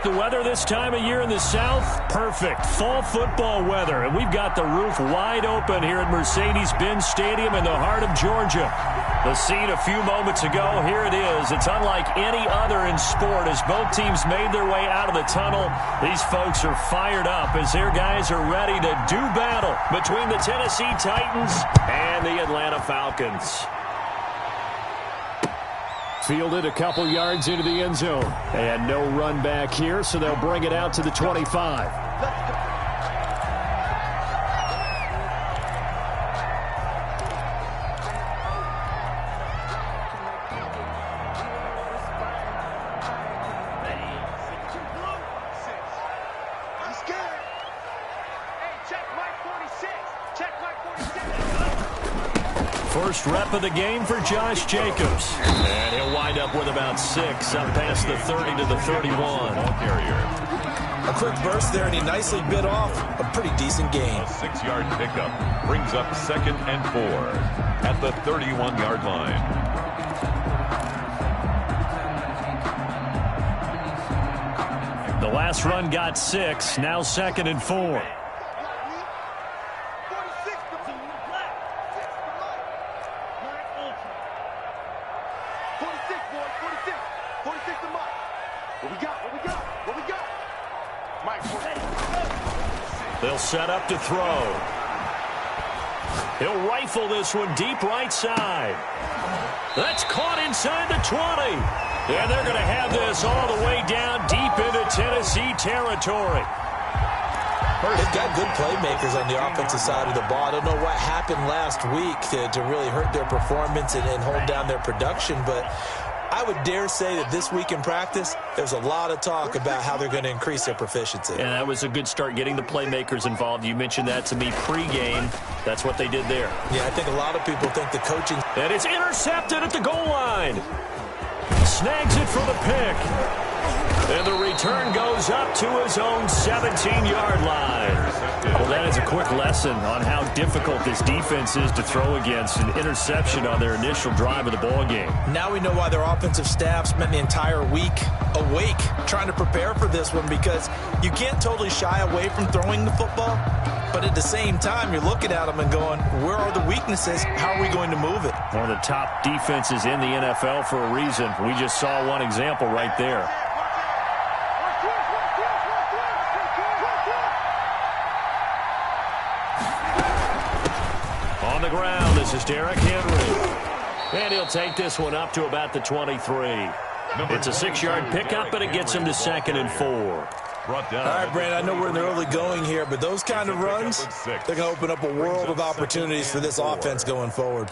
like the weather this time of year in the South? Perfect. Fall football weather. And we've got the roof wide open here at Mercedes-Benz Stadium in the heart of Georgia. The scene a few moments ago, here it is. It's unlike any other in sport as both teams made their way out of the tunnel. These folks are fired up as their guys are ready to do battle between the Tennessee Titans and the Atlanta Falcons. Fielded a couple yards into the end zone. And no run back here, so they'll bring it out to the 25. First rep of the game for Josh Jacobs. And he'll wind up with about 6, up past the 30 to the 31. A quick burst there, and he nicely bit off a pretty decent gain. A 6-yard pickup brings up 2nd and 4 at the 31-yard line. The last run got 6, now 2nd and 4. They'll set up to throw. He'll rifle this one deep right side. That's caught inside the 20. And they're going to have this all the way down deep into Tennessee territory. They've got good playmakers on the offensive side of the ball. I don't know what happened last week to really hurt their performance and hold down their production, but I would dare say that this week in practice, there's a lot of talk about how they're going to increase their proficiency. And that was a good start, getting the playmakers involved. You mentioned that to me pregame. That's what they did there. Yeah, I think a lot of people think the coaching... And it's intercepted at the goal line. Snags it for the pick. And the return goes up to his own 17-yard line. Well, that is a quick lesson on how difficult this defense is to throw against. An interception on their initial drive of the ball game. Now we know why their offensive staff spent the entire week awake trying to prepare for this one, because you can't totally shy away from throwing the football, but at the same time you're looking at them and going, where are the weaknesses? How are we going to move it? One of the top defenses in the NFL for a reason. We just saw one example right there. On the ground, this is Derrick Henry. And he'll take this one up to about the 23. It's a 6-yard pickup, and it gets him to 2nd and 4. All right, Brandon, I know we're in the early going here, but those kind of runs, they're going to open up a world of opportunities for this offense going forward.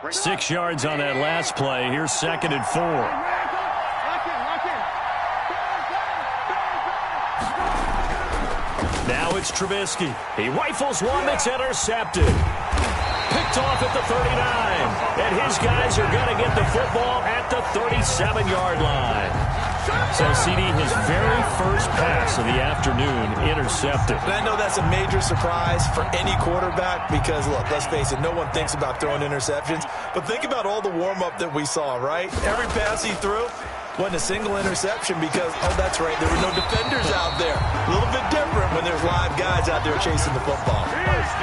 6 yards on that last play. Here's 2nd and 4. Now it's Trubisky. He rifles one that's intercepted. Picked off at the 39. And his guys are going to get the football at the 37-yard line. So, CD, his very first pass of the afternoon intercepted. And I know that's a major surprise for any quarterback because, look, let's face it, no one thinks about throwing interceptions. But think about all the warm-up that we saw, right? Every pass he threw wasn't a single interception because, oh, that's right, there were no defenders out there. A little bit different when there's live guys out there chasing the football.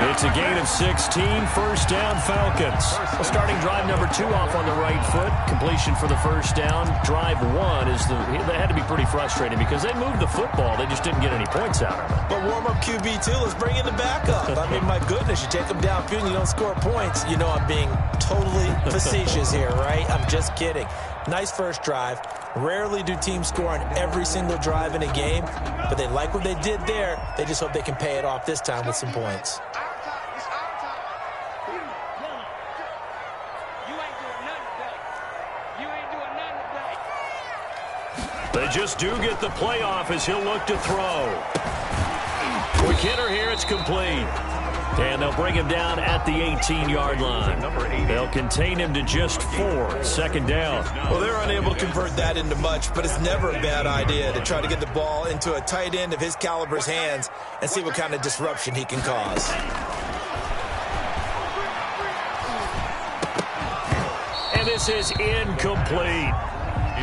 It's a gain of 16, first down Falcons. Well, starting drive number 2 off on the right foot. Completion for the first down. Drive 1 is they had to be pretty frustrating because they moved the football. They just didn't get any points out of it. But warm-up QB2, let's bring in the backup. I mean, my goodness, you take them downfield and you don't score points. You know I'm being totally facetious here, right? I'm just kidding. Nice first drive. Rarely do teams score on every single drive in a game, but they like what they did there. They just hope they can pay it off this time with some points. They just do get the playoff as he'll look to throw. Quick hitter here, it's complete. And they'll bring him down at the 18-yard line. They'll contain him to just 4, second down. Well, they're unable to convert that into much, but it's never a bad idea to try to get the ball into a tight end of his caliber's hands and see what kind of disruption he can cause. And this is incomplete.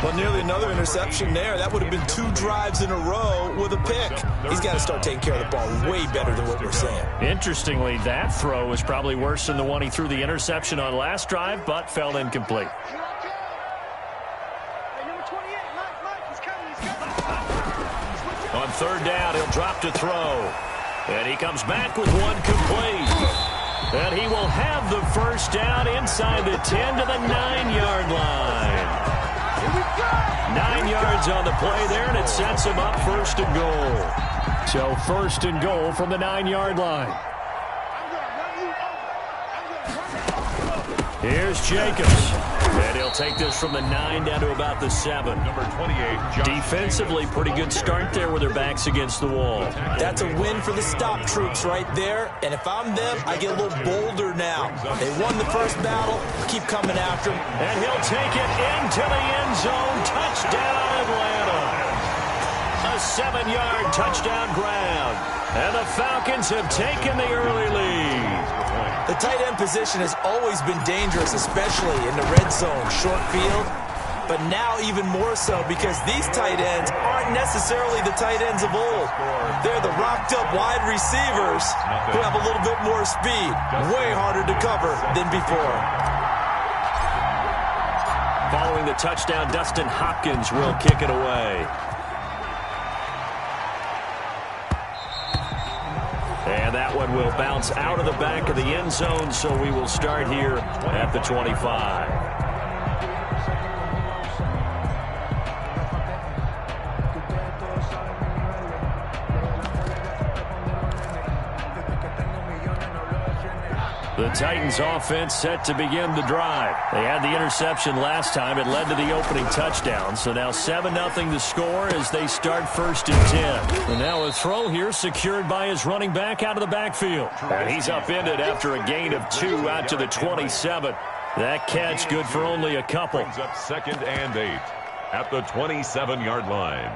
Well, nearly another interception there. That would have been 2 drives in a row with a pick. He's got to start taking care of the ball way better than what we're saying. Interestingly, that throw was probably worse than the one he threw the interception on last drive, but fell incomplete. On third down, he'll drop to throw. And he comes back with one complete. And he will have the first down inside the 10 to the 9-yard line. 9 yards on the play there, and it sets him up first and goal. So first and goal from the 9-yard line. Here's Jacobs. And he'll take this from the 9 down to about the 7. Number 28, Defensively, pretty good start there with their backs against the wall. That's a win for the stop troops right there. And if I'm them, I get a little bolder now. They won the first battle. Keep coming after him. And he'll take it into the end zone. Touchdown, Atlanta. A 7-yard touchdown grab. And the Falcons have taken the early lead. The tight end position has always been dangerous, especially in the red zone, short field. But now even more so because these tight ends aren't necessarily the tight ends of old. They're the rocked-up wide receivers who have a little bit more speed. Way harder to cover than before. Following the touchdown, Dustin Hopkins will kick it away. And that one will bounce out of the back of the end zone, so we will start here at the 25. The Titans offense set to begin the drive. They had the interception last time. It led to the opening touchdown. So now 7-0 the score as they start first and 10. And now a throw here secured by his running back out of the backfield. And he's upended after a gain of 2 out to the 27. That catch good for only a couple. Brings up 2nd and 8 at the 27-yard line.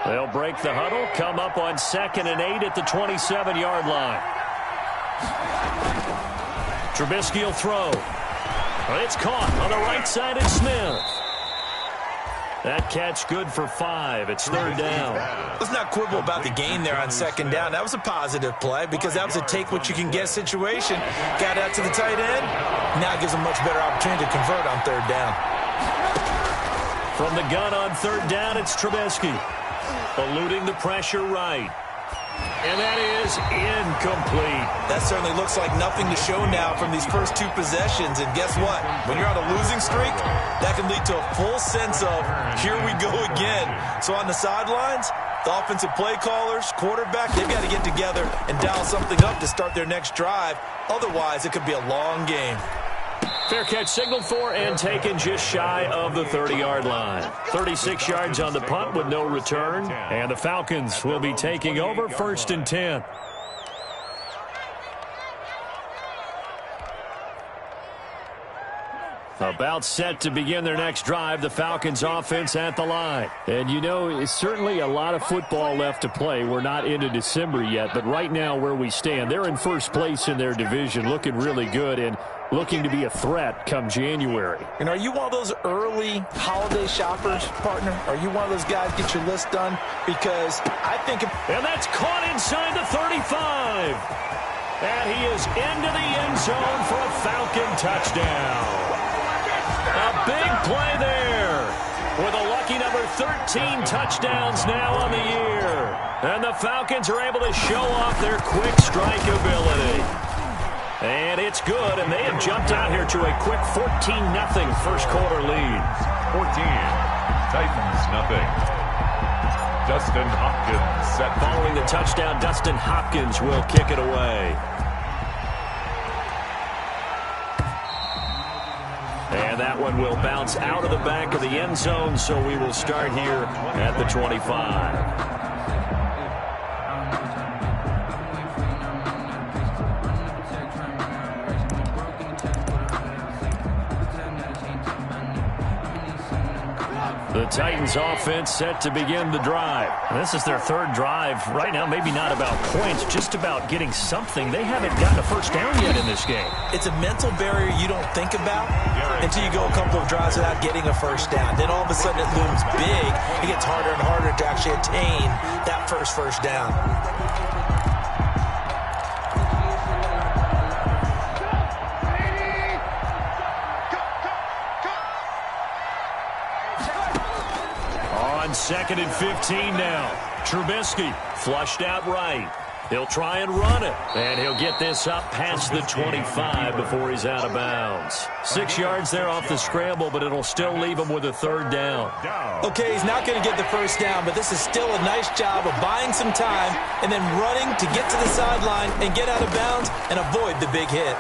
They'll break the huddle, come up on 2nd and 8 at the 27-yard line. Trubisky will throw. It's caught on the right side of Smith. That catch good for 5. It's 3rd down. Let's not quibble about the gain there on 2nd down. That was a positive play because that was a take-what-you-can-get situation. Got out to the tight end. Now gives him much better opportunity to convert on 3rd down. From the gun on 3rd down, it's Trubisky. Eluding the pressure right. And that is incomplete. That certainly looks like nothing to show now from these first 2 possessions. And guess what? When you're on a losing streak, that can lead to a full sense of, here we go again. So on the sidelines, the offensive play callers, quarterback, they've got to get together and dial something up to start their next drive. Otherwise, it could be a long game. Fair catch signaled for and taken just shy of the 30-yard line. 36 yards on the punt with no return. And the Falcons will be taking over 1st and 10. About set to begin their next drive, the Falcons offense at the line. And you know, it's certainly a lot of football left to play. We're not into December yet, but right now where we stand, they're in first place in their division, looking really good and looking to be a threat come January. And are you one of those early holiday shoppers, partner? Are you one of those guys get your list done? Because I think... And that's caught inside the 35. And he is into the end zone for a Falcon touchdown. A big play there with a lucky number 13 touchdowns now on the year. And the Falcons are able to show off their quick strike ability. And it's good, and they have jumped out here to a quick 14-0 first quarter lead. 14, Titans nothing. Dustin Hopkins set. Following the touchdown, Dustin Hopkins will kick it away. And that one will bounce out of the back of the end zone, so we will start here at the 25. The Titans offense set to begin the drive. This is their third drive. Right now, maybe not about points, just about getting something. They haven't gotten a first down yet in this game. It's a mental barrier you don't think about until you go a couple of drives without getting a first down. Then all of a sudden it looms big. It gets harder and harder to actually attain that first down. Second and 15 now. Trubisky flushed out right. He'll try and run it. And he'll get this up past the 25 before he's out of bounds. 6 yards there off the scramble, but it'll still leave him with a third down. Okay, he's not going to get the first down, but this is still a nice job of buying some time and then running to get to the sideline and get out of bounds and avoid the big hit.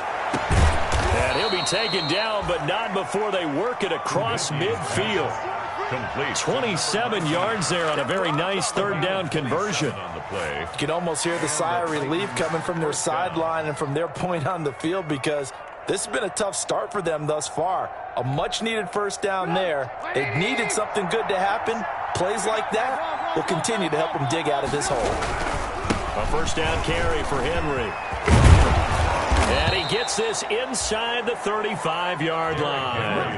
And he'll be taken down, but not before they work it across midfield. Complete. 27 yards there on a very nice third down conversion. On the play. You can almost hear the sigh of relief coming from their sideline and from their point on the field because this has been a tough start for them thus far. A much-needed first down there. They needed something good to happen. Plays like that will continue to help them dig out of this hole. A first down carry for Henry. And he gets this inside the 35-yard line.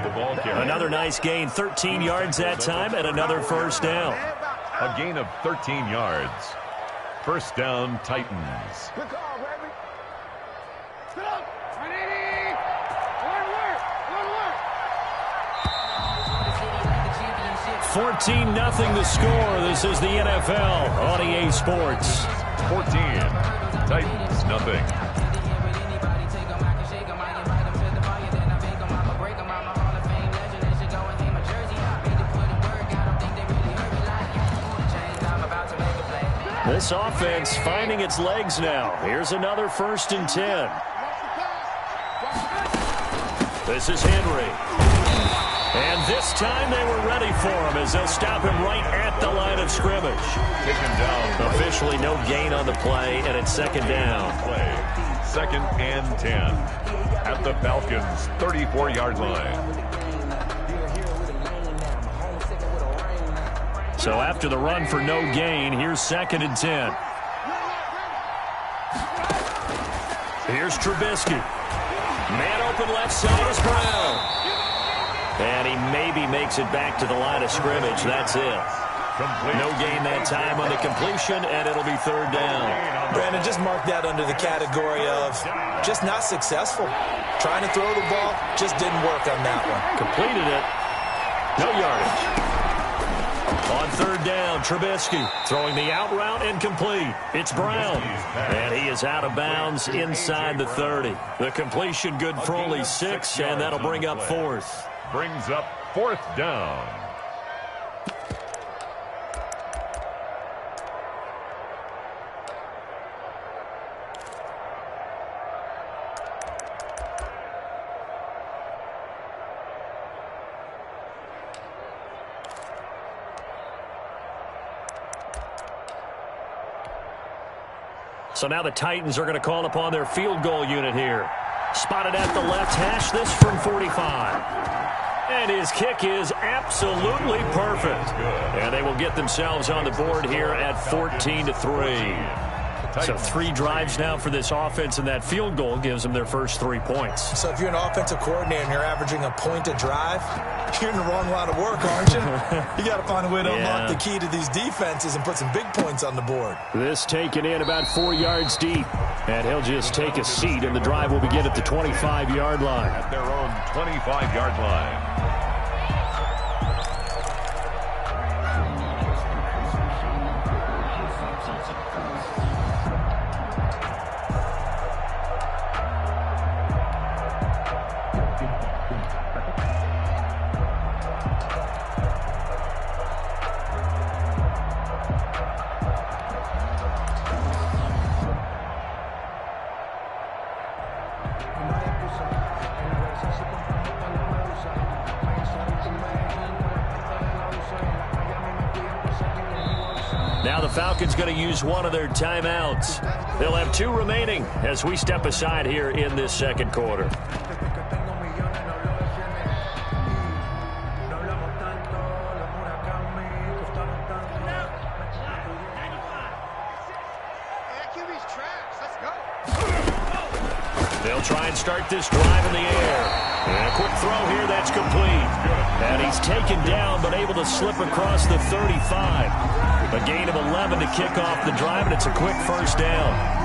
Another nice gain, 13 yards that time, and another first down. A gain of 13 yards. First down, Titans. Good call, baby. Sit up. 14-0 the score. This is the NFL on EA Sports. 14. Titans, nothing. This offense finding its legs now. Here's another 1st and 10. This is Henry. And this time they were ready for him as they'll stop him right at the line of scrimmage. Taken down. Officially no gain on the play, and it's 2nd down. Play. 2nd and 10 at the Falcons' 34-yard line. So after the run for no gain, here's 2nd and 10. Here's Trubisky. Man open left side is Brown. And he maybe makes it back to the line of scrimmage. That's it. Complete. No gain that time on the completion, and it'll be 3rd down. Brandon, just mark that under the category of just not successful. Trying to throw the ball, just didn't work on that one. Completed it. No yardage. On 3rd down, Trubisky throwing the out route incomplete. It's Brown. And he is out of bounds inside the 30. The completion good for only 6, and that'll bring up 4th. Brings up 4th down. So now the Titans are going to call upon their field goal unit here. Spotted at the left hash, this from 45. And his kick is absolutely perfect. And they will get themselves on the board here at 14-3. So 3 drives now for this offense, and that field goal gives them their first 3 points. So if you're an offensive coordinator and you're averaging a point a drive, you're in the wrong line of work, aren't you? You got to find a way to unlock the key to these defenses and put some big points on the board. This taken in about 4 yards deep. And he'll just take a seat, and the drive will begin at the 25-yard line. At their own 25-yard line. Now the Falcons going to use one of their timeouts. They'll have 2 remaining as we step aside here in this 2nd quarter. Sleepy's trash. Let's go. They'll try and start this drive in the air. And a quick throw here that's complete. And he's taken down but able to slip across the 35. A gain of 11 to kick off the drive, and it's a quick first down.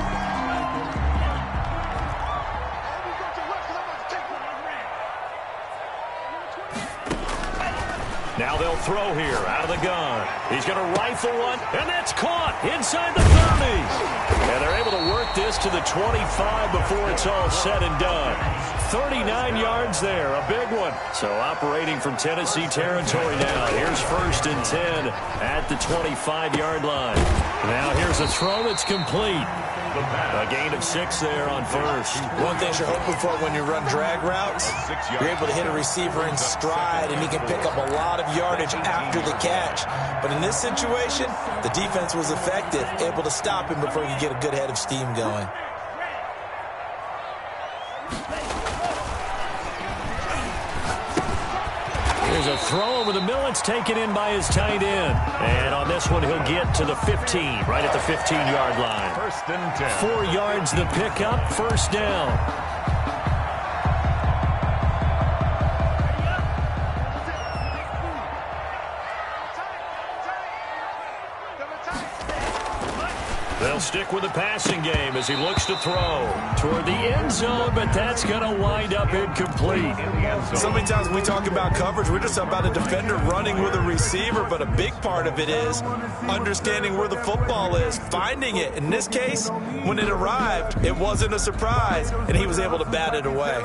Now they'll throw here out of the gun. He's going to rifle one, and that's caught inside the 30s. And they're able to work this to the 25 before it's all said and done. 39 yards there, a big one. So operating from Tennessee territory now. Here's 1st and 10 at the 25-yard line. Now here's a throw that's complete. A gain of 6 there on first. One thing you're hoping for when you run drag routes, you're able to hit a receiver in stride, and he can pick up a lot of yardage after the catch. But in this situation, the defense was effective, able to stop him before he could get a good head of steam going. There's a throw over the middle. It's taken in by his tight end. And on this one, he'll get to the 15, right at the 15-yard line. 1st and 10. 4 yards the pickup, first down. They'll stick with the passing game as he looks to throw toward the end zone, but that's going to wind up incomplete. So many times when we talk about coverage, we're just about a defender running with a receiver, but a big part of it is understanding where the football is, finding it. In this case, when it arrived, it wasn't a surprise, and he was able to bat it away.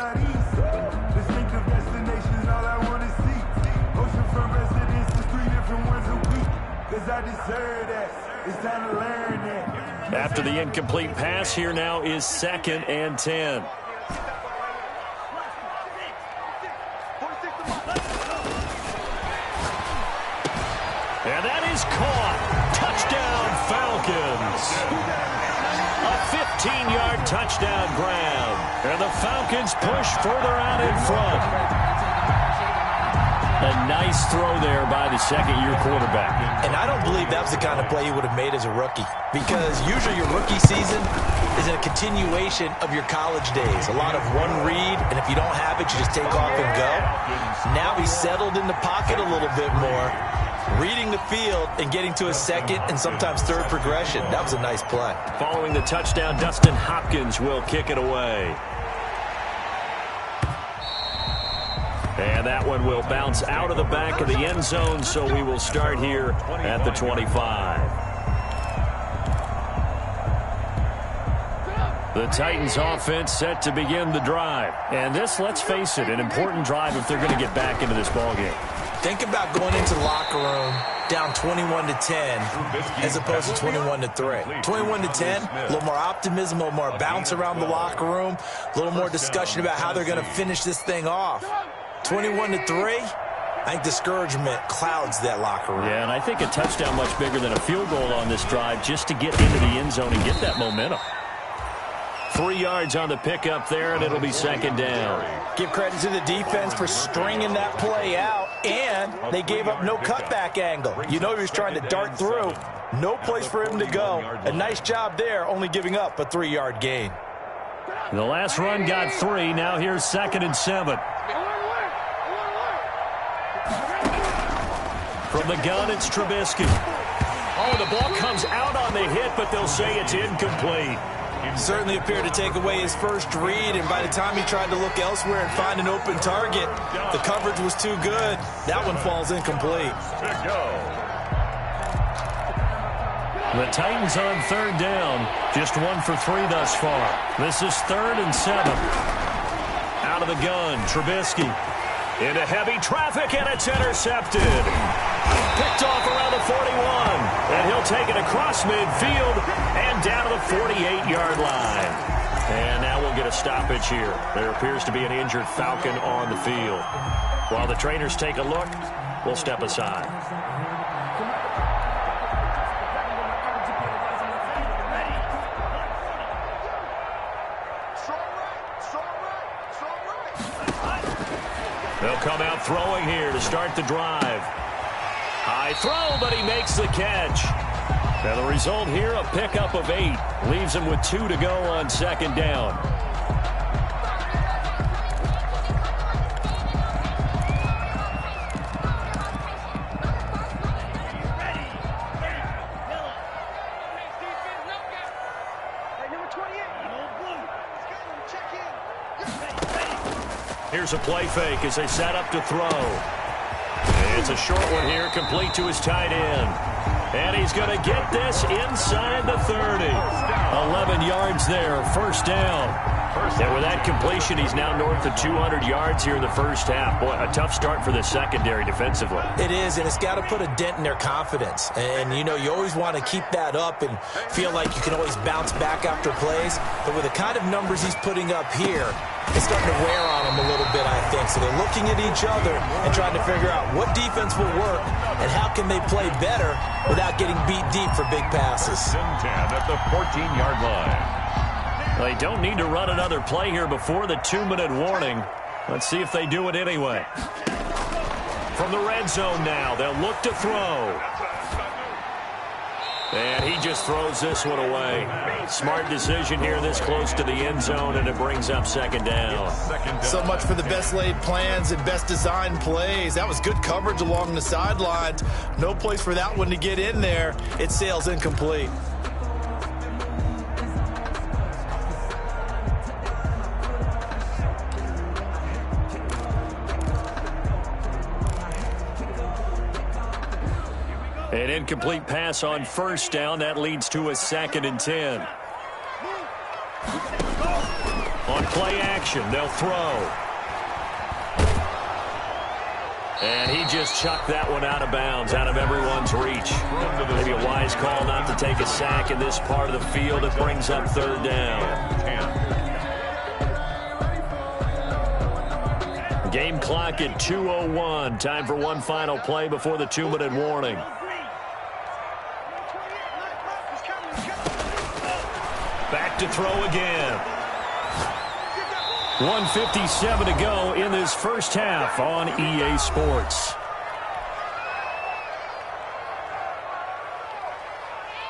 After the incomplete pass, here now is 2nd and 10. And that is caught. Touchdown, Falcons. A 15-yard touchdown grab. And the Falcons push further out in front. A nice throw there by the second-year quarterback. And I don't believe that was the kind of play he would have made as a rookie, because usually your rookie season is a continuation of your college days. A lot of one read, and if you don't have it, you just take off and go. Now he's settled in the pocket a little bit more, reading the field and getting to a second and sometimes third progression. That was a nice play. Following the touchdown, Dustin Hopkins will kick it away. And that one will bounce out of the back of the end zone, so we will start here at the 25. The Titans offense set to begin the drive. And this, let's face it, an important drive if they're going to get back into this ballgame. Think about going into the locker room down 21-10 as opposed to 21-3. 21-10, a little more optimism, a little more bounce around the locker room, a little more discussion about how they're going to finish this thing off. 21-3, I think discouragement clouds that locker room. Yeah, and I think a touchdown much bigger than a field goal on this drive just to get into the end zone and get that momentum. 3 yards on the pickup there, and it'll be 2nd down. Give credit to the defense for stringing that play out, and they gave up no cutback angle. You know he was trying to dart through. No place for him to go. A nice job there, only giving up a 3-yard gain. The last run got 3. Now here's 2nd and 7. From the gun, it's Trubisky. Oh, the ball comes out on the hit, but they'll say it's incomplete. Certainly appeared to take away his first read, and by the time he tried to look elsewhere and find an open target, the coverage was too good. That one falls incomplete. The Titans on 3rd down. Just 1 for 3 thus far. This is 3rd and 7. Out of the gun, Trubisky. Into heavy traffic, and it's intercepted. Picked off around the 41. And he'll take it across midfield and down to the 48-yard line. And now we'll get a stoppage here. There appears to be an injured Falcon on the field. While the trainers take a look, we'll step aside. They'll come out throwing here to start the drive. High throw, but he makes the catch. Now the result here, a pickup of 8. Leaves him with 2 to go on second down. Here's a play fake as they set up to throw. It's a short one here, complete to his tight end. And he's going to get this inside the 30. 11 yards there, first down. And with that completion, he's now north of 200 yards here in the first half. Boy, a tough start for the secondary defensively. It is, and it's got to put a dent in their confidence. And, you know, you always want to keep that up and feel like you can always bounce back after plays. But with the kind of numbers he's putting up here, it's starting to wear on them a little bit, I think. So they're looking at each other and trying to figure out what defense will work and how can they play better without getting beat deep for big passes. 10 at the 14-yard line. They don't need to run another play here before the 2-minute warning. Let's see if they do it anyway. From the red zone now, they'll look to throw. And he just throws this one away. Smart decision here this close to the end zone, and it brings up second down. So much for the best laid plans and best designed plays. That was good coverage along the sidelines. No place for that one to get in there. It sails incomplete. An incomplete pass on first down. That leads to a 2nd and 10. On play action, they'll throw. And he just chucked that one out of bounds, out of everyone's reach. Maybe a wise call not to take a sack in this part of the field. It brings up third down. Game clock at 2:01. Time for one final play before the 2-minute warning. Back to throw again. 1:57 to go in this first half on EA Sports.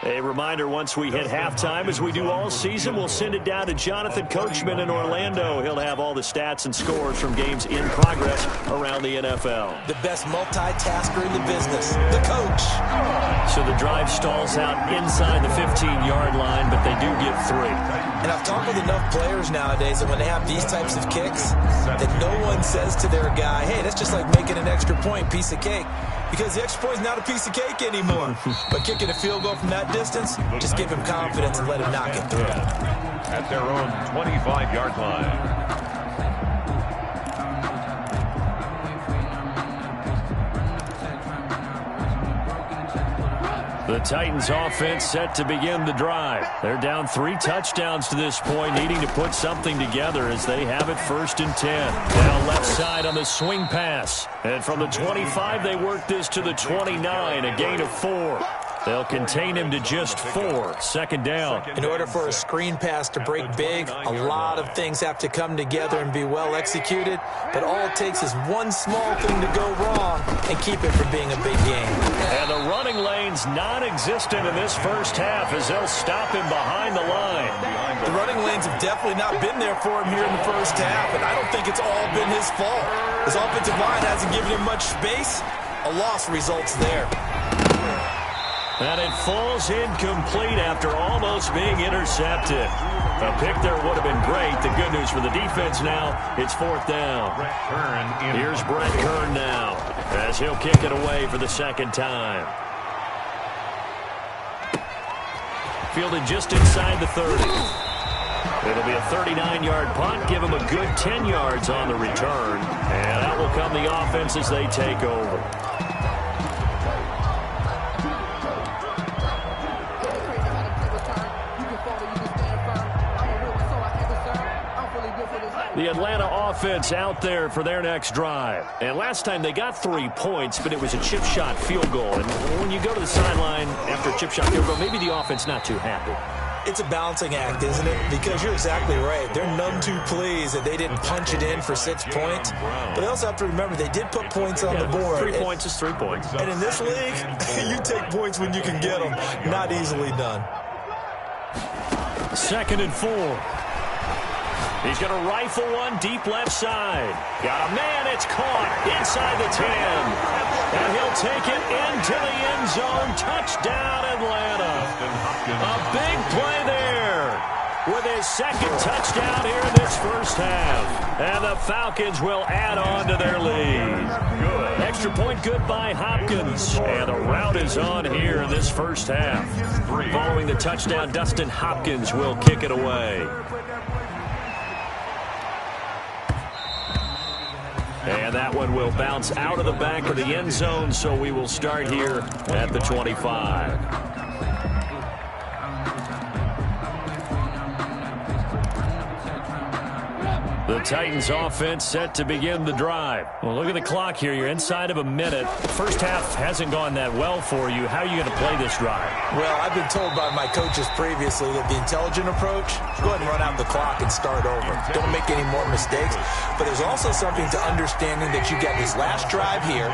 A reminder, once we hit halftime, as we do all season, we'll send it down to Jonathan Coachman in Orlando. He'll have all the stats and scores from games in progress around the NFL. The best multitasker in the business, the coach. So the drive stalls out inside the 15-yard line, but they do get 3. And I've talked with enough players nowadays that when they have these types of kicks, that no one says to their guy, hey, that's just like making an extra point, piece of cake. Because the extra point is not a piece of cake anymore. But kicking a field goal from that distance, just give him confidence and let him knock it through. At their own 25-yard line. The Titans offense set to begin the drive. They're down 3 touchdowns to this point, needing to put something together as they have it 1st and 10. Now left side on the swing pass. And from the 25, they work this to the 29, a gain of 4. They'll contain him to just 4. Second down. In order for a screen pass to break big, a lot of things have to come together and be well executed. But all it takes is one small thing to go wrong and keep it from being a big game. And the running lane's non-existent in this first half as they'll stop him behind the line. The running lanes have definitely not been there for him here in the first half, and I don't think it's all been his fault. His offensive line hasn't given him much space. A loss results there. And it falls incomplete after almost being intercepted. A pick there would have been great. The good news for the defense now, it's 4th down. Here's Brett Kern now as he'll kick it away for the 2nd time. Fielded just inside the 30. It'll be a 39-yard punt. Give him a good 10 yards on the return. And out will come the offense as they take over. The Atlanta offense out there for their next drive. And last time they got 3 points, but it was a chip shot field goal. And when you go to the sideline after a chip shot field goal, maybe the offense not too happy. It's a balancing act, isn't it? Because you're exactly right. They're none too pleased that they didn't punch it in for 6 points. But they also have to remember they did put points on the board. 3 points is 3 points. And in this league, you take points when you can get them. Not easily done. 2nd and 4. He's going to rifle one deep left side. Got a man. It's caught inside the 10. And he'll take it into the end zone. Touchdown, Atlanta. A big play there with his 2nd touchdown here in this first half. And the Falcons will add on to their lead. Good. Extra point good by Hopkins. And the route is on here in this first half. Following the touchdown, Dustin Hopkins will kick it away. And that one will bounce out of the back of the end zone, so we will start here at the 25. The Titans offense set to begin the drive. Well, look at the clock here. You're inside of a minute. First half hasn't gone that well for you. How are you going to play this drive? Well, I've been told by my coaches previously that the intelligent approach, go ahead and run out the clock and start over. Don't make any more mistakes. But there's also something to understanding that you get this last drive here.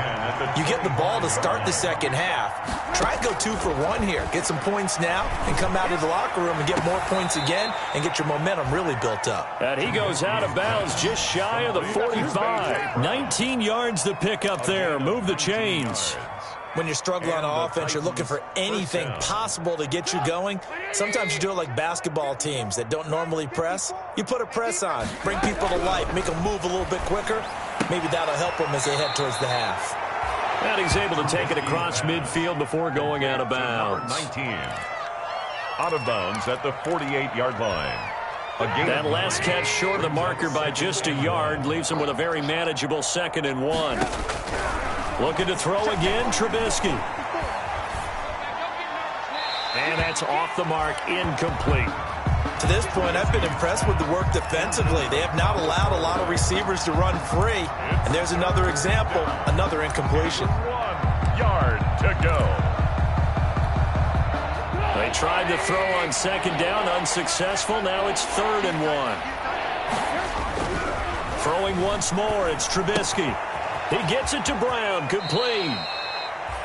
You get the ball to start the second half. Try and go 2 for 1 here. Get some points now and come out of the locker room and get more points again and get your momentum really built up. And he goes out of bounds just shy of the 45. 19 yards to pick up there. Move the chains. When you're struggling on offense, you're looking for anything possible to get you going. Sometimes you do it like basketball teams that don't normally press. You put a press on, bring people to life, make them move a little bit quicker. Maybe that'll help them as they head towards the half. And he's able to take it across midfield before going out of bounds. 19. Out of bounds at the 48-yard line. That last catch short of the marker by just a yard leaves him with a very manageable 2nd and 1. Looking to throw again, Trubisky. And that's off the mark, incomplete. To this point, I've been impressed with the work defensively. They have not allowed a lot of receivers to run free. And there's another example, another incompletion. 1 yard to go. They tried to throw on 2nd down, unsuccessful. Now it's 3rd and 1. Throwing once more, it's Trubisky. He gets it to Brown, complete.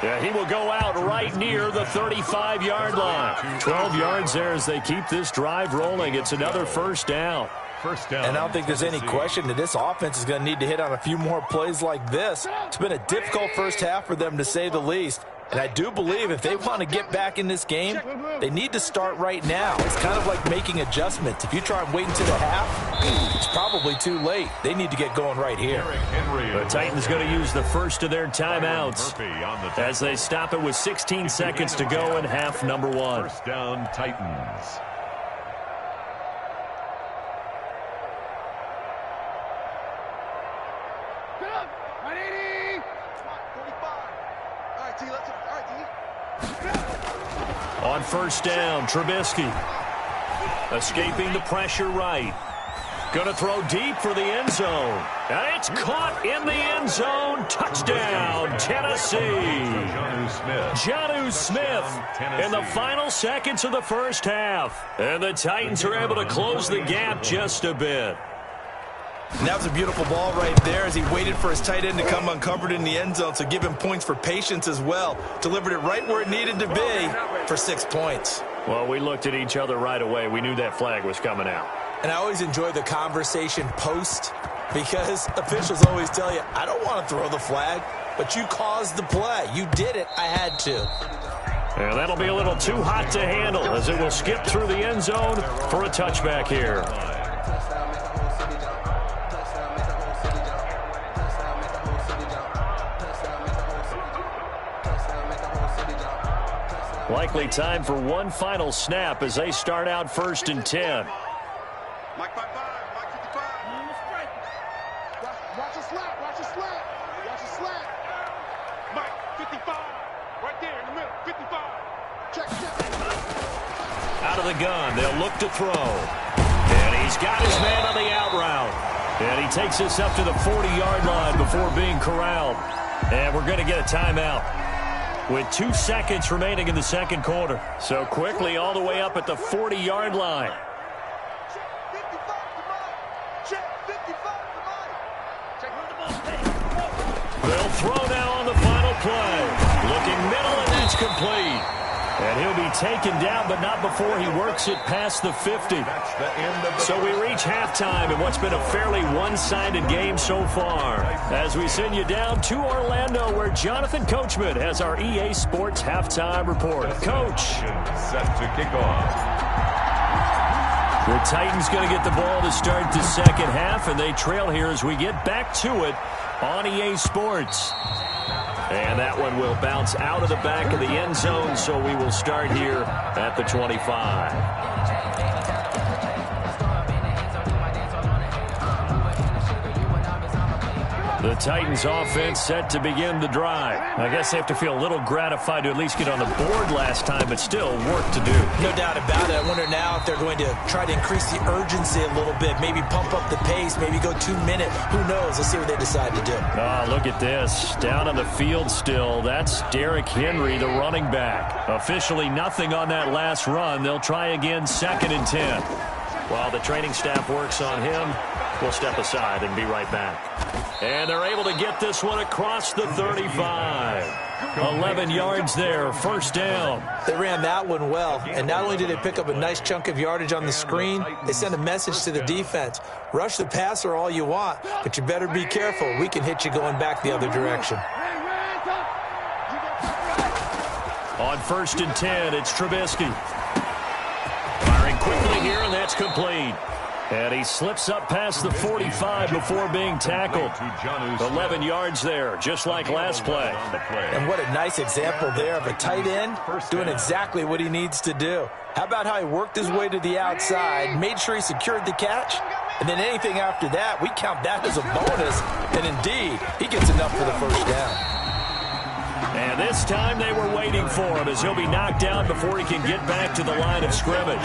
Yeah, he will go out right near the 35-yard line. 12 yards there as they keep this drive rolling. It's another first down. And I don't think there's any question that this offense is going to need to hit on a few more plays like this. It's been a difficult first half for them, to say the least. And I do believe if they want to get back in this game, they need to start right now. It's kind of like making adjustments. If you try and wait until the half, it's probably too late. They need to get going right here. The Titans going to use the first of their timeouts as they stop it with 16 seconds to go in half number 1. First down, Titans. On first down, Trubisky escaping the pressure right. Going to throw deep for the end zone. And it's caught in the end zone. Touchdown, Tennessee. Jonnu Smith in the final seconds of the first half. And the Titans are able to close the gap just a bit. And that was a beautiful ball right there as he waited for his tight end to come uncovered in the end zone, so give him points for patience as well. Delivered it right where it needed to be for 6 points. Well, we looked at each other right away. We knew that flag was coming out. And I always enjoy the conversation post because officials always tell you, I don't want to throw the flag, but you caused the play. You did it. I had to. And that'll be a little too hot to handle as it will skip through the end zone for a touchback here. Likely time for one final snap as they start out 1st and 10. Mike 55, Mike 55. Watch the slap, watch the slap. Watch the slap. Mike 55, right there in the middle, 55. Check. Out of the gun, they'll look to throw. And he's got his man on the out route. And he takes us up to the 40-yard line before being corralled. And we're going to get a timeout. with 2 seconds remaining in the second quarter. So quickly all the way up at the 40-yard line. They'll throw now on the final play. Looking middle, and that's complete. And he'll be taken down, but not before he works it past the 50. So we reach halftime in what's been a fairly one-sided game so far. As we send you down to Orlando, where Jonathan Coachman has our EA Sports halftime report. Coach. Set to kick off. The Titans going to get the ball to start the second half, and they trail here as we get back to it on EA Sports. And that one will bounce out of the back of the end zone, so we will start here at the 25. The Titans offense set to begin the drive. I guess they have to feel a little gratified to at least get on the board last time, but still work to do. No doubt about it. I wonder now if they're going to try to increase the urgency a little bit, maybe pump up the pace, maybe go 2-minute. Who knows? Let's see what they decide to do. Oh, look at this. Down on the field still. That's Derrick Henry, the running back. Officially nothing on that last run. They'll try again 2nd and 10. While the training staff works on him, we'll step aside and be right back. And they're able to get this one across the 35. 11 yards there, first down. They ran that one well, and not only did they pick up a nice chunk of yardage on the screen, they sent a message to the defense. Rush the passer all you want, but you better be careful. We can hit you going back the other direction. On 1st and 10, it's Trubisky. Firing quickly here, and that's complete. And he slips up past the 45 before being tackled. 11 yards there, just like last play. And what a nice example there of a tight end doing exactly what he needs to do. How about how he worked his way to the outside, made sure he secured the catch, and then anything after that, we count that as a bonus. And indeed, he gets enough for the first down. And this time they were waiting for him as he'll be knocked down before he can get back to the line of scrimmage.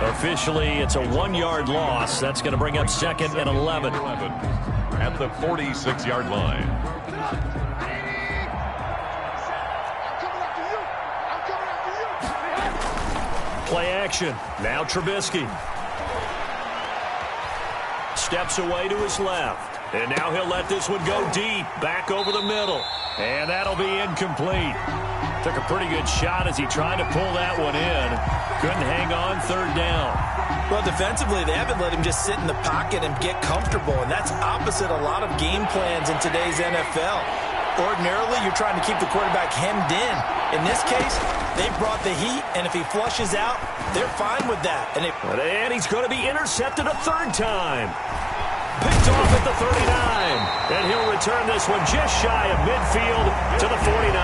Officially, it's a 1-yard loss. That's going to bring up 2nd and 11. At the 46-yard line. Play action. Now Trubisky. Steps away to his left. And now he'll let this one go deep, back over the middle. And that'll be incomplete. Took a pretty good shot as he tried to pull that one in. Couldn't hang on, 3rd down. Well, defensively, they haven't let him just sit in the pocket and get comfortable, and that's opposite a lot of game plans in today's NFL. Ordinarily, you're trying to keep the quarterback hemmed in. In this case, they brought the heat, and if he flushes out, they're fine with that. And he's going to be intercepted a 3rd time. Picked off at the 39. And he'll return this one just shy of midfield to the 49.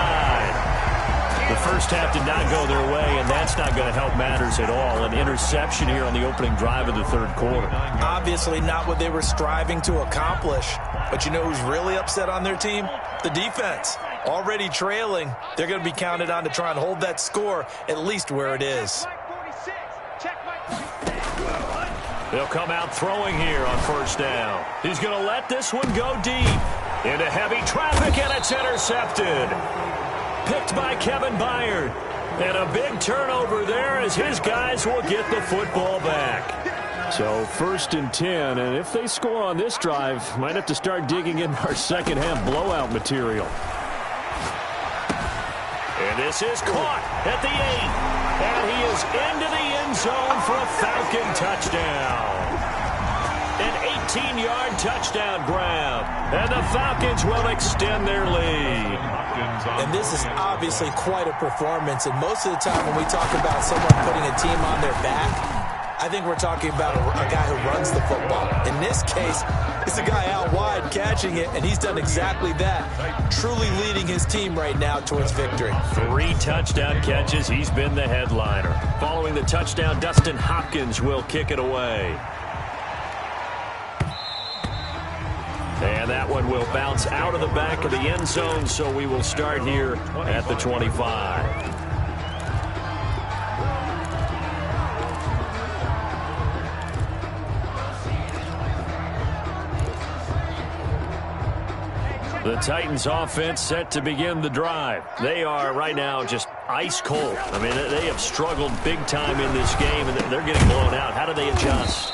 The first half did not go their way, and that's not going to help matters at all. An interception here on the opening drive of the 3rd quarter. Obviously not what they were striving to accomplish. But you know who's really upset on their team? The defense. Already trailing. They're going to be counted on to try and hold that score at least where it is. They'll come out throwing here on 1st down. He's going to let this one go deep into heavy traffic, and it's intercepted. Picked by Kevin Byard. And a big turnover there as his guys will get the football back. So 1st and 10, and if they score on this drive, might have to start digging in our second half blowout material. And this is caught at the 8. And he is into the end zone for a Falcon touchdown. An 18-yard touchdown grab. And the Falcons will extend their lead. And this is obviously quite a performance. And most of the time when we talk about someone putting a team on their back, I think we're talking about a guy who runs the football. In this case, it's a guy out wide catching it, and he's done exactly that, truly leading his team right now towards victory. 3 touchdown catches. He's been the headliner. Following the touchdown, Dustin Hopkins will kick it away. And that one will bounce out of the back of the end zone, so we will start here at the 25. The Titans offense set to begin the drive. They are right now just ice cold. I mean, they have struggled big time in this game, and they're getting blown out. How do they adjust?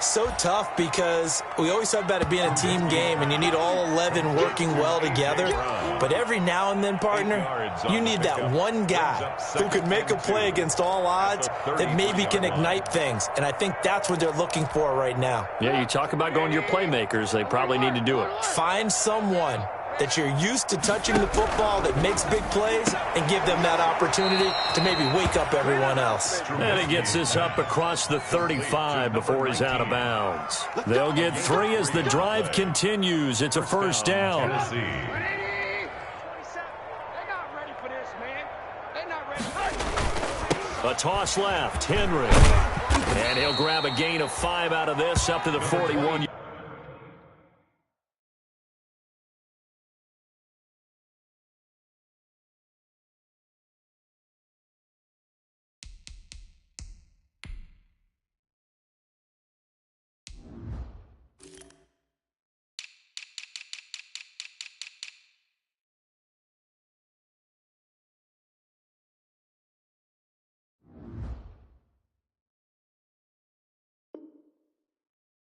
So tough because we always talk about it being a team game, and you need all 11 working well together. But every now and then, partner, you need that one guy who can make a play against all odds that maybe can ignite things. And I think that's what they're looking for right now. Yeah, you talk about going to your playmakers. They probably need to do it. Find someone that you're used to touching the football that makes big plays and give them that opportunity to maybe wake up everyone else. And he gets this up across the 35 before he's out of bounds. They'll get 3 as the drive continues. It's a first down. They're not ready for this, man. They're not ready. A toss left, Henry. And he'll grab a gain of 5 out of this up to the 41.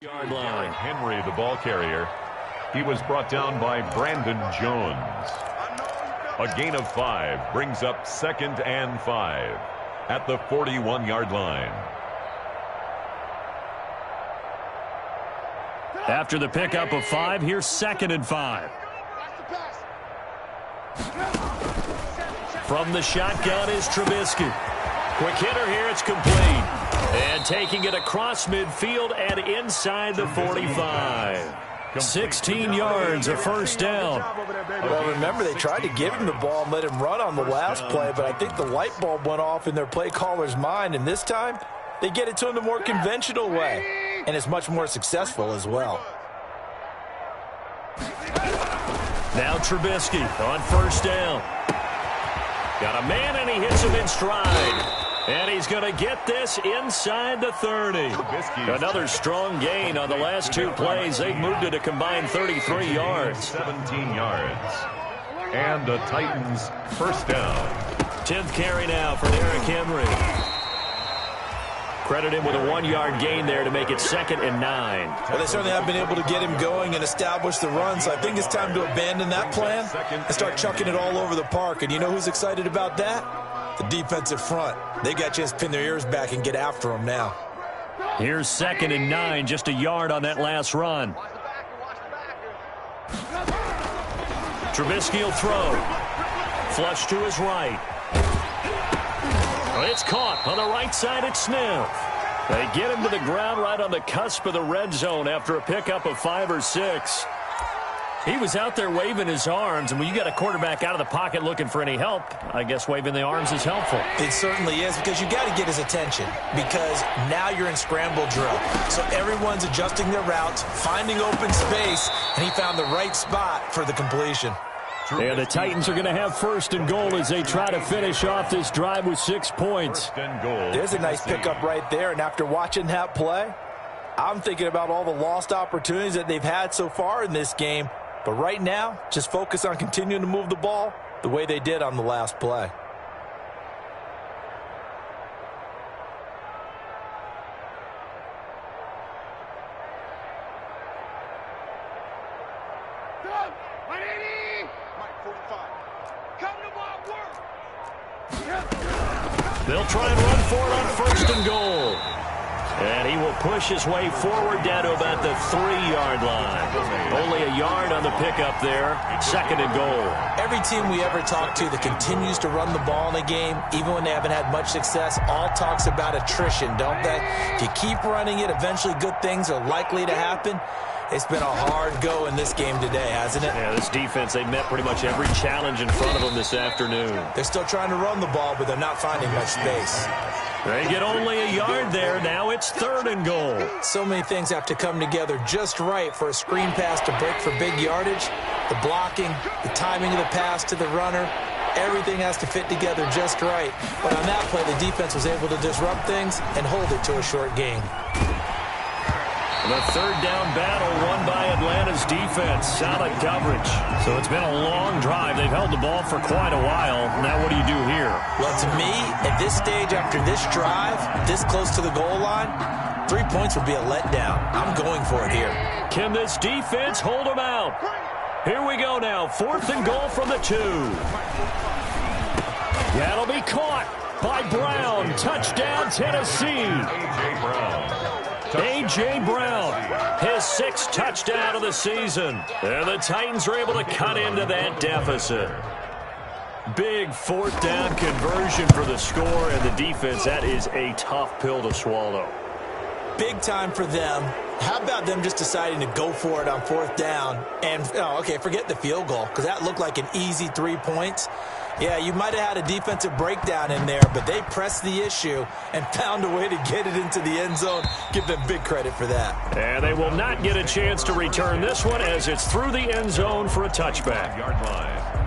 Yard line. Henry, the ball carrier. He was brought down by Brandon Jones. A gain of 5 brings up 2nd and 5 at the 41-yard line. After the pickup of 5, here's 2nd and 5. From the shotgun is Trubisky. Quick hitter here, it's complete. And taking it across midfield and inside the 45. 16 yards, a first down. Well, remember, they tried to give him the ball and let him run on the last play, but I think the light bulb went off in their play caller's mind, and this time they get it to him the more conventional way, and it's much more successful as well. Now Trubisky on first down. Got a man, and he hits him in stride. And he's going to get this inside the 30. Another strong gain on the last 2 plays. They've moved it a combined 33 yards. 17 yards. And the Titans first down. 10th carry now for Derrick Henry. Credit him with a 1-yard gain there to make it 2nd and 9. Well, they certainly have been able to get him going and establish the run, so I think it's time to abandon that plan and start chucking it all over the park. And you know who's excited about that? The defensive front. They got a chance to pin their ears back and get after him now. Here's 2nd and 9, just a yard on that last run. Trubisky will throw. Flush to his right. It's caught on the right side at Smith. They get him to the ground right on the cusp of the red zone after a pickup of 5 or 6. He was out there waving his arms, and when you got a quarterback out of the pocket looking for any help, I guess waving the arms is helpful. It certainly is, because you got to get his attention, because now you're in scramble drill. So everyone's adjusting their routes, finding open space, and he found the right spot for the completion. And the Titans are going to have 1st and goal as they try to finish off this drive with 6 points. 1st and goal. There's a nice pickup right there, and after watching that play, I'm thinking about all the lost opportunities that they've had so far in this game. But right now, just focus on continuing to move the ball the way they did on the last play. They'll try and run for it on 1st and goal. And he will push his way forward down to about the 3-yard line. Only a yard on the pickup there. 2nd and goal. Every team we ever talk to that continues to run the ball in a game, even when they haven't had much success, all talks about attrition, don't they? If you keep running it, eventually good things are likely to happen. It's been a hard go in this game today, hasn't it? Yeah, this defense, they met pretty much every challenge in front of them this afternoon. They're still trying to run the ball, but they're not finding much space. They get only a yard there. Now it's 3rd and goal. So many things have to come together just right for a screen pass to break for big yardage. The blocking, the timing of the pass to the runner, everything has to fit together just right. But on that play, the defense was able to disrupt things and hold it to a short gain. The third down battle won by Atlanta's defense. Solid coverage. So it's been a long drive. They've held the ball for quite a while. Now what do you do here? Well, to me, at this stage after this drive, this close to the goal line, 3 points would be a letdown. I'm going for it here. Can this defense hold them out? Here we go now. 4th and goal from the 2. That'll be caught by Brown. Touchdown, Tennessee. A.J. Brown, his 6th touchdown of the season. And the Titans are able to cut into that deficit. Big 4th down conversion for the score, and the defense, that is a tough pill to swallow. Big time for them. How about them just deciding to go for it on 4th down? And, okay, forget the field goal, because that looked like an easy 3 points. Yeah, you might have had a defensive breakdown in there, but they pressed the issue and found a way to get it into the end zone. Give them big credit for that. And they will not get a chance to return this one as it's through the end zone for a touchback. Yard line.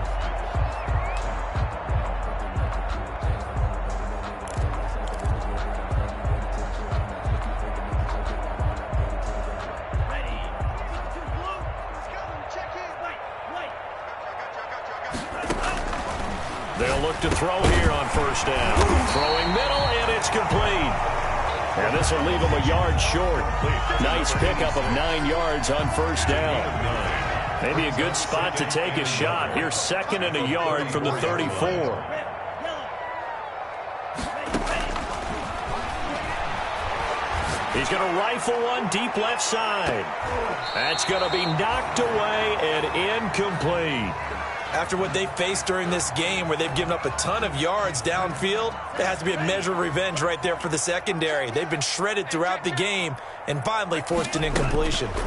They'll look to throw here on 1st down. Throwing middle, and it's complete. And this will leave them a yard short. Nice pickup of 9 yards on 1st down. Maybe a good spot to take a shot. Here's 2nd and a yard from the 34. He's going to rifle one deep left side. That's going to be knocked away and incomplete. After what they faced during this game where they've given up a ton of yards downfield, there has to be a measure of revenge right there for the secondary. They've been shredded throughout the game and finally forced an incompletion. Well,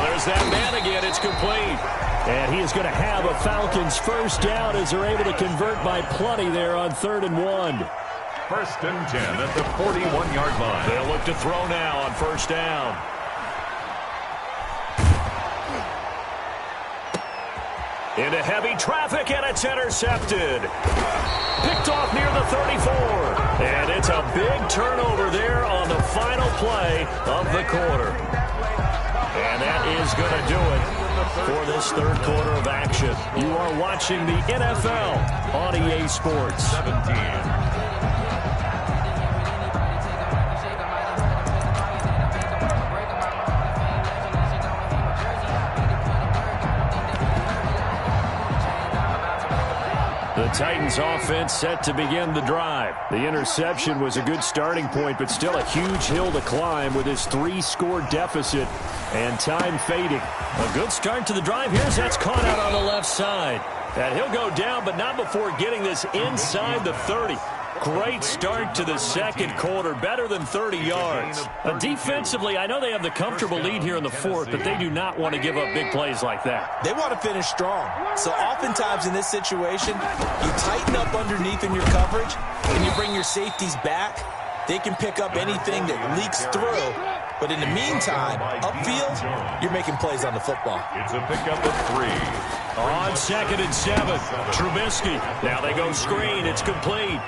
there's that man again. It's complete. And he is going to have a Falcons 1st down as they're able to convert by plenty there on 3rd and 1. 1st and 10 at the 41-yard line. They'll look to throw now on 1st down. Into heavy traffic, and it's intercepted. Picked off near the 34. And it's a big turnover there on the final play of the quarter. And that is going to do it for this 3rd quarter of action. You are watching the NFL on EA Sports. 17. The Titans offense set to begin the drive. The interception was a good starting point, but still a huge hill to climb with his 3-score deficit and time fading. A good start to the drive. Here's that's caught out on the left side. And he'll go down, but not before getting this inside the 30. Great start to the 2nd quarter, better than 30 yards. Defensively, I know they have the comfortable lead here in the 4th, but they do not want to give up big plays like that. They want to finish strong. So oftentimes in this situation, you tighten up underneath in your coverage, and you bring your safeties back. They can pick up anything that leaks through. But in the meantime, upfield, you're making plays on the football. It's a pickup of 3. On 2nd and 7, Trubisky. Now they go screen. It's complete.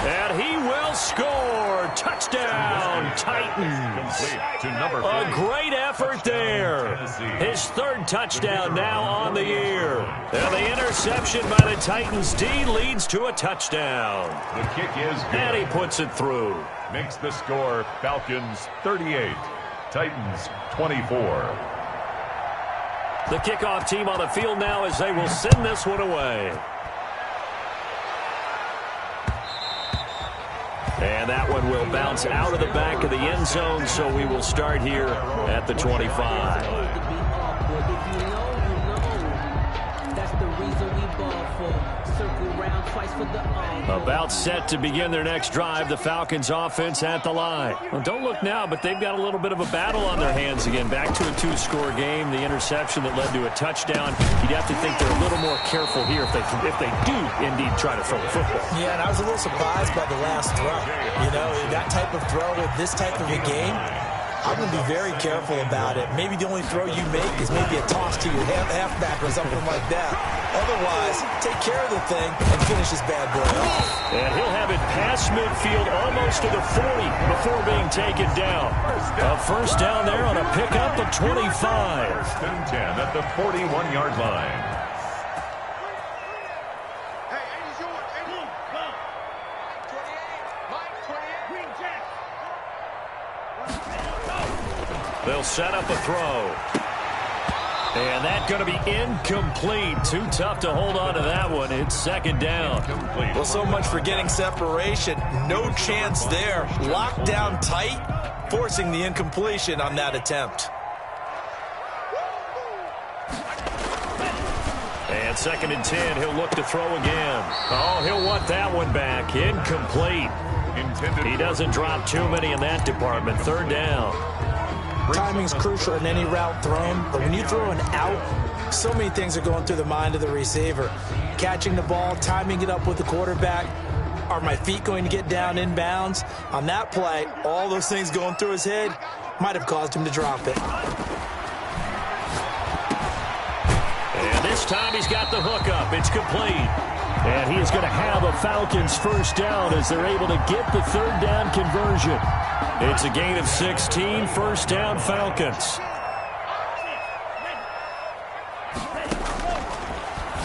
And he will score. Touchdown, Titans. A great effort there. His 3rd touchdown now on the year. And the interception by the Titans D leads to a touchdown. The kick is good. And he puts it through. Makes the score Falcons 38, Titans 24. The kickoff team on the field now as they will send this one away. And that one will bounce out of the back of the end zone, so we will start here at the 25. About set to begin their next drive, the Falcons offense at the line. Well, don't look now, but they've got a little bit of a battle on their hands again. Back to a 2-score game, the interception that led to a touchdown. You'd have to think they're a little more careful here if they do indeed try to throw the football. Yeah, and I was a little surprised by the last throw. You know, that type of throw with this type of a game, I'm going to be very careful about it. Maybe the only throw you make is maybe a toss to your halfback or something like that. Otherwise, take care of the thing and finish this bad boy off. And he'll have it past midfield almost to the 40 before being taken down. A first down there on a pickup of 25. First and 10 at the 41-yard line. They'll set up a throw. And that's going to be incomplete. Too tough to hold on to that one. It's second down. Well, so much for getting separation. No chance there. Locked down tight, forcing the incompletion on that attempt. And second and 10, he'll look to throw again. Oh, he'll want that one back. Incomplete. He doesn't drop too many in that department. Third down. Timing's crucial in any route thrown, but when you throw an out, so many things are going through the mind of the receiver. Catching the ball, timing it up with the quarterback. Are my feet going to get down inbounds? On that play, all those things going through his head might have caused him to drop it. And this time he's got the hook up. It's complete. And he is going to have a Falcons first down as they're able to get the third down conversion. It's a gain of 16, first down Falcons.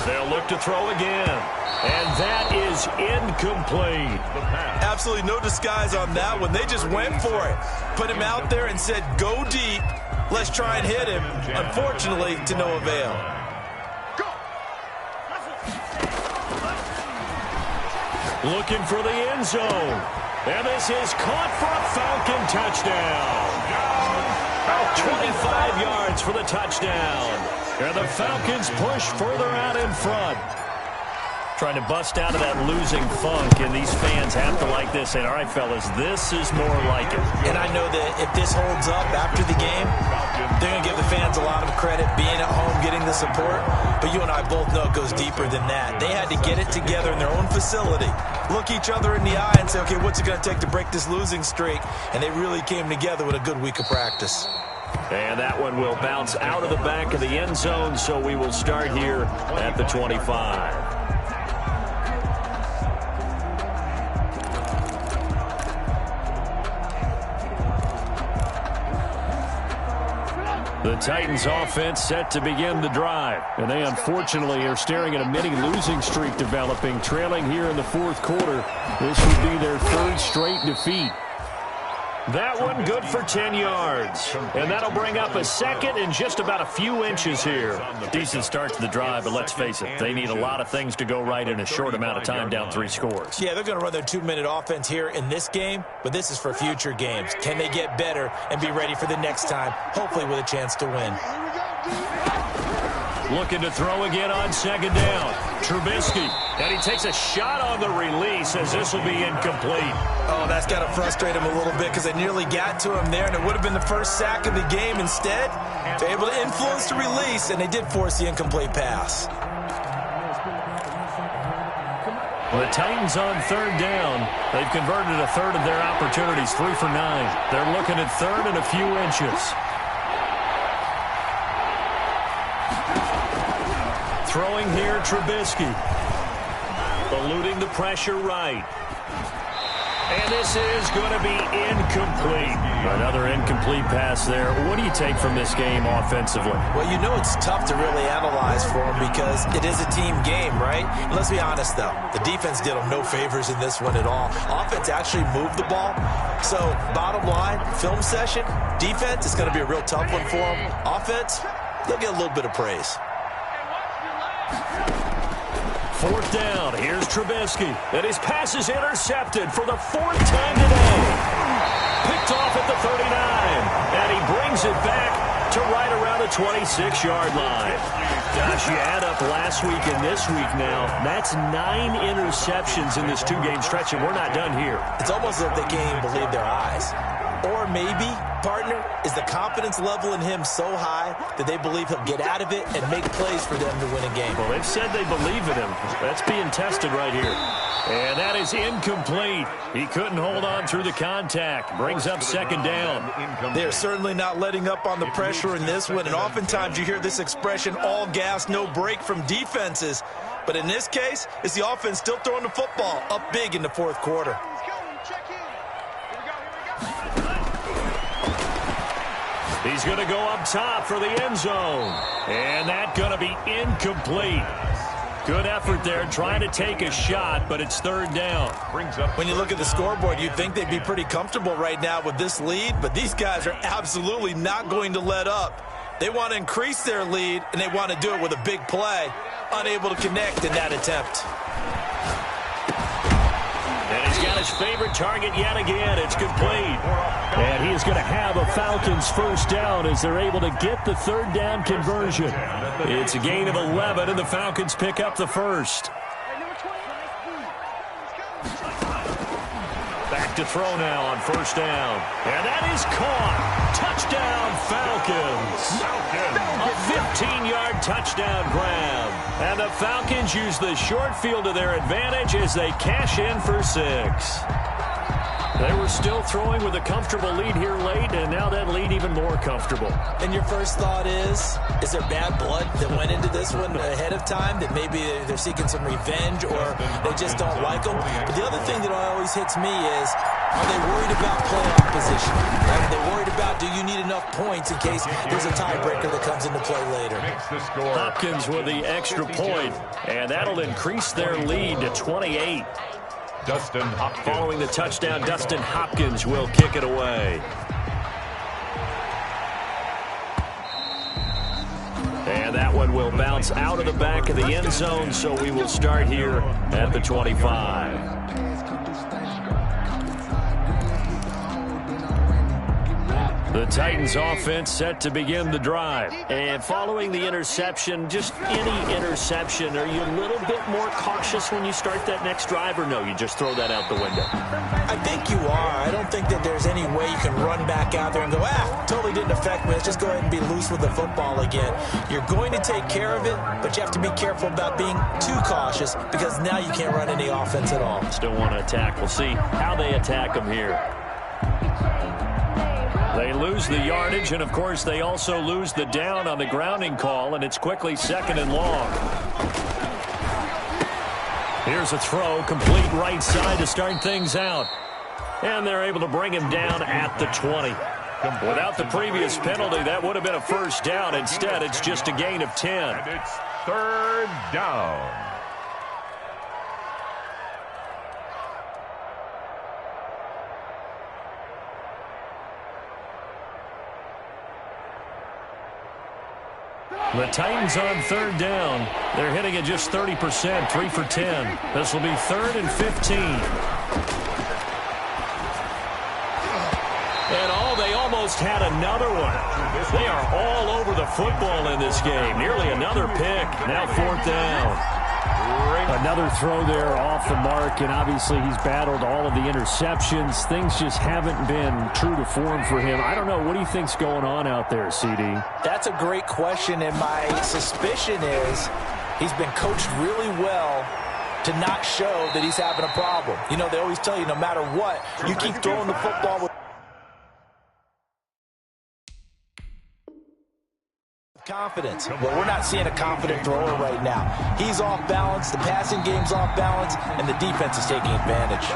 They'll look to throw again. And that is incomplete. Absolutely no disguise on that one. They just went for it. Put him out there and said, go deep. Let's try and hit him. Unfortunately, to no avail. Looking for the end zone. And this is caught for a Falcon touchdown. 25 yards for the touchdown. And the Falcons push further out in front. Trying to bust out of that losing funk, and these fans have to like this. And all right, fellas, this is more like it. And I know that if this holds up after the game, they're going to give the fans a lot of credit being at home, getting the support. But you and I both know it goes deeper than that. They had to get it together in their own facility, look each other in the eye and say, okay, what's it going to take to break this losing streak? And they really came together with a good week of practice. And that one will bounce out of the back of the end zone, so we will start here at the 25. The Titans offense set to begin the drive. And they unfortunately are staring at a mini losing streak developing, trailing here in the fourth quarter. This would be their third straight defeat. That one good for 10 yards. And that'll bring up a second and just about a few inches here. Decent start to the drive, but let's face it, they need a lot of things to go right in a short amount of time, down 3 scores. Yeah, they're going to run their 2-minute offense here in this game, but this is for future games. Can they get better and be ready for the next time, hopefully with a chance to win? Looking to throw again on second down. Trubisky, and he takes a shot on the release as this will be incomplete. Oh, that's got to frustrate him a little bit because they nearly got to him there, and it would have been the first sack of the game. Instead, they're able to influence the release, and they did force the incomplete pass. The Titans on third down. They've converted a third of their opportunities, 3 for 9. They're looking at third and a few inches. Throwing here, Trubisky. Eluding the pressure right. And this is going to be incomplete. Another incomplete pass there. What do you take from this game offensively? Well, you know it's tough to really analyze for them because it is a team game, right? And let's be honest, though. The defense did them no favors in this one at all. Offense actually moved the ball. So, bottom line, film session, defense is going to be a real tough one for them. Offense, they'll get a little bit of praise. Fourth down. Here's Trubisky. And his pass is intercepted for the 4th time today. Picked off at the 39. And he brings it back to right around the 26-yard line. Gosh, you add up last week and this week now. That's 9 interceptions in this 2-game stretch, and we're not done here. It's almost as if they can't even believe their eyes. Or maybe, partner, is the confidence level in him so high that they believe he'll get out of it and make plays for them to win a game? Well, they've said they believe in him. That's being tested right here. And that is incomplete. He couldn't hold on through the contact. Brings up second down. They're certainly not letting up on the pressure in this one, and oftentimes you hear this expression, all gas, no break from defenses. But in this case, it's the offense still throwing the football up big in the fourth quarter. He's going to go up top for the end zone. And that's going to be incomplete. Good effort there, trying to take a shot, but it's third down. When you look at the scoreboard, you'd think they'd be pretty comfortable right now with this lead, but these guys are absolutely not going to let up. They want to increase their lead, and they want to do it with a big play. Unable to connect in that attempt. And he's got his favorite target yet again. It's complete. And he is going to have a Falcons first down as they're able to get the third down conversion. It's a gain of 11, and the Falcons pick up the first. Back to throw now on first down. And that is caught. Touchdown, Falcons. A 15-yard touchdown grab. And the Falcons use the short field to their advantage as they cash in for 6. They were still throwing with a comfortable lead here late, and now that lead even more comfortable. And your first thought is there bad blood that went into this one ahead of time, that maybe they're seeking some revenge or they just don't like them? But the other thing that always hits me is, are they worried about playoff position? Are they worried about, do you need enough points in case there's a tiebreaker that comes into play later? Hopkins with the extra point, and that'll increase their lead to 28. Dustin Hopkins. Following the touchdown, Dustin Hopkins will kick it away. And that one will bounce out of the back of the end zone, so we will start here at the 25. The Titans offense set to begin the drive. And following the interception, just any interception, are you a little bit more cautious when you start that next drive, or no, you just throw that out the window? I think you are. I don't think that there's any way you can run back out there and go, totally didn't affect me. Let's just go ahead and be loose with the football again. You're going to take care of it, but you have to be careful about being too cautious because now you can't run any offense at all. Still want to attack. We'll see how they attack them here. They lose the yardage, and, of course, they also lose the down on the grounding call, and it's quickly second and long. Here's a throw, complete right side to start things out. And they're able to bring him down at the 20. Without the previous penalty, that would have been a first down. Instead, it's just a gain of 10. And it's third down. The Titans on third down. They're hitting it just 30%, 3 for 10. This will be 3rd and 15. And they almost had another one. They are all over the football in this game. Nearly another pick. Now 4th down. Another throw there off the mark, and obviously he's battled all of the interceptions. Things just haven't been true to form for him. I don't know. What do you think's going on out there, CD? That's a great question, and my suspicion is he's been coached really well to not show that he's having a problem. You know, they always tell you no matter what, you keep throwing the football with confidence. Well, we're not seeing a confident thrower right now. He's off balance, the passing game's off balance, and the defense is taking advantage.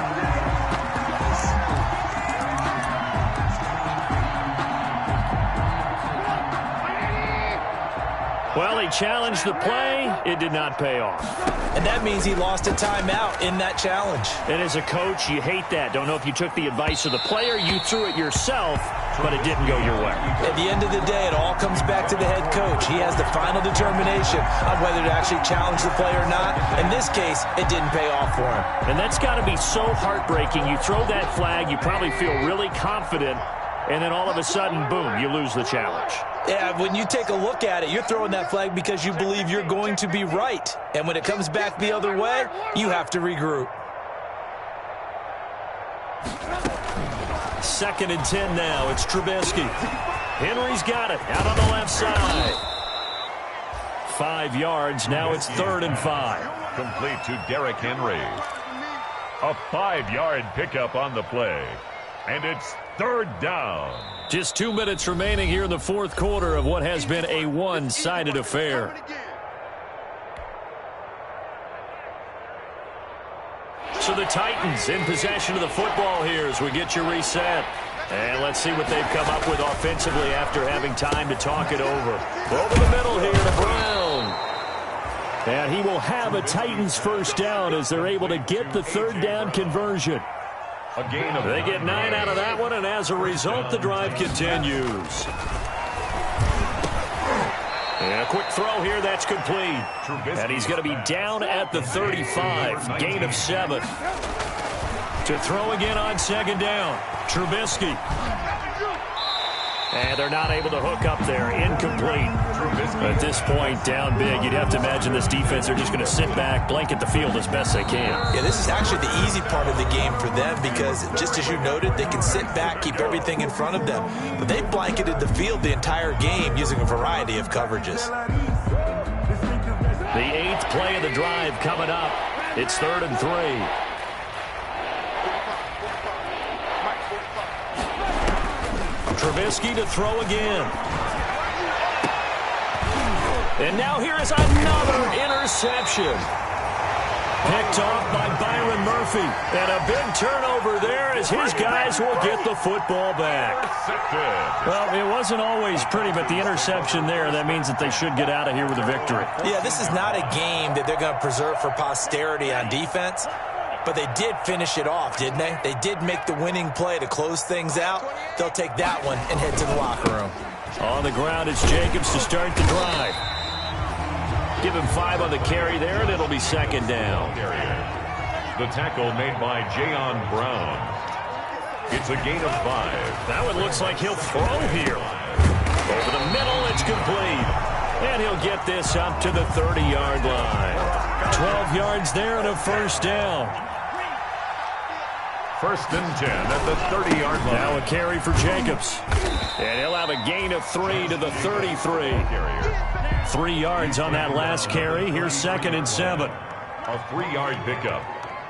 Well, he challenged the play. It did not pay off. And that means he lost a timeout in that challenge. And as a coach, you hate that. Don't know if you took the advice of the player, you threw it yourself, but it didn't go your way. At the end of the day, it all comes back to the head coach. He has the final determination on whether to actually challenge the play or not. In this case, it didn't pay off for him. And that's got to be so heartbreaking. You throw that flag, you probably feel really confident, and then all of a sudden, boom, you lose the challenge. Yeah, when you take a look at it, you're throwing that flag because you believe you're going to be right. And when it comes back the other way, you have to regroup. 2nd and 10 now. It's Trubisky. Henry's got it out on the left side. 5 yards. Now it's 3rd and 5. Complete to Derrick Henry. A 5-yard pickup on the play. And it's 3rd down. Just 2 minutes remaining here in the 4th quarter of what has been a one-sided affair. So the Titans in possession of the football here as we get you reset. And let's see what they've come up with offensively after having time to talk it over. Over the middle here to Brown. And he will have a Titans first down as they're able to get the 3rd down conversion. They get 9 out of that one, and as a result, the drive continues. And a quick throw here, that's complete. And he's going to be down at the 35, gain of 7. To throw again on 2nd down, Trubisky. And they're not able to hook up there, incomplete. At this point, down big, you'd have to imagine this defense are just going to sit back, blanket the field as best they can. Yeah, this is actually the easy part of the game for them because, just as you noted, they can sit back, keep everything in front of them. But they blanketed the field the entire game using a variety of coverages. The 8th play of the drive coming up. It's 3rd and 3. Trubisky to throw again. And now here is another interception. Picked off by Byron Murphy. And a big turnover there as his guys will get the football back. Well, it wasn't always pretty, but the interception there, that means that they should get out of here with a victory. Yeah, this is not a game that they're going to preserve for posterity on defense. But they did finish it off, didn't they? They did make the winning play to close things out. They'll take that one and head to the locker room. On the ground, it's Jacobs to start the drive. Give him 5 on the carry there, and it'll be 2nd down. The tackle made by Jayon Brown. It's a gain of 5. That one looks like he'll throw here. Over the middle, it's complete. And he'll get this up to the 30-yard line. 12 yards there and a first down. 1st and 10 at the 30-yard line. Now a carry for Jacobs. And he'll have a gain of 3 to the 33. 3 yards on that last carry. Here's 2nd and 7. A 3-yard pickup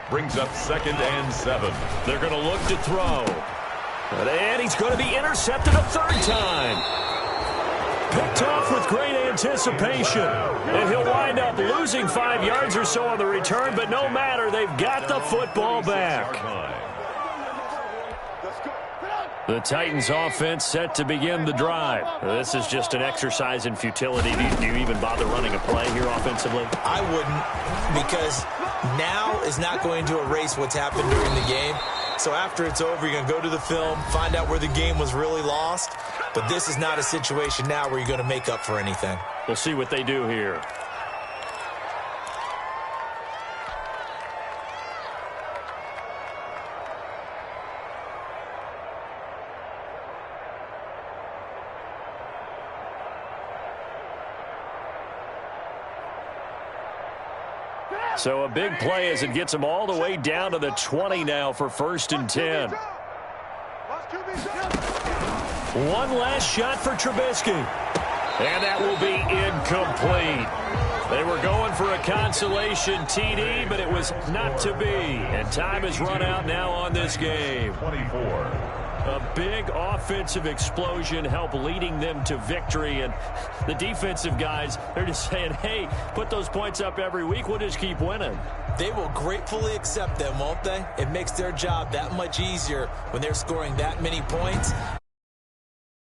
brings up 2nd and 7. They're going to look to throw. And he's going to be intercepted a 3rd time. Picked off with great anticipation. And he'll wind up losing 5 yards or so on the return, but no matter, they've got the football back. The Titans offense set to begin the drive. This is just an exercise in futility. Do you even bother running a play here offensively? I wouldn't, because now is not going to erase what's happened during the game. So after it's over, you're going to go to the film, find out where the game was really lost. But this is not a situation now where you're going to make up for anything. We'll see what they do here. So a big play as it gets them all the way down to the 20 now for 1st and 10. One last shot for Trubisky. And that will be incomplete. They were going for a consolation TD, but it was not to be. And time has run out now on this game. 24. A big offensive explosion helped leading them to victory. And the defensive guys, they're just saying, hey, put those points up every week. We'll just keep winning. They will gratefully accept them, won't they? It makes their job that much easier when they're scoring that many points.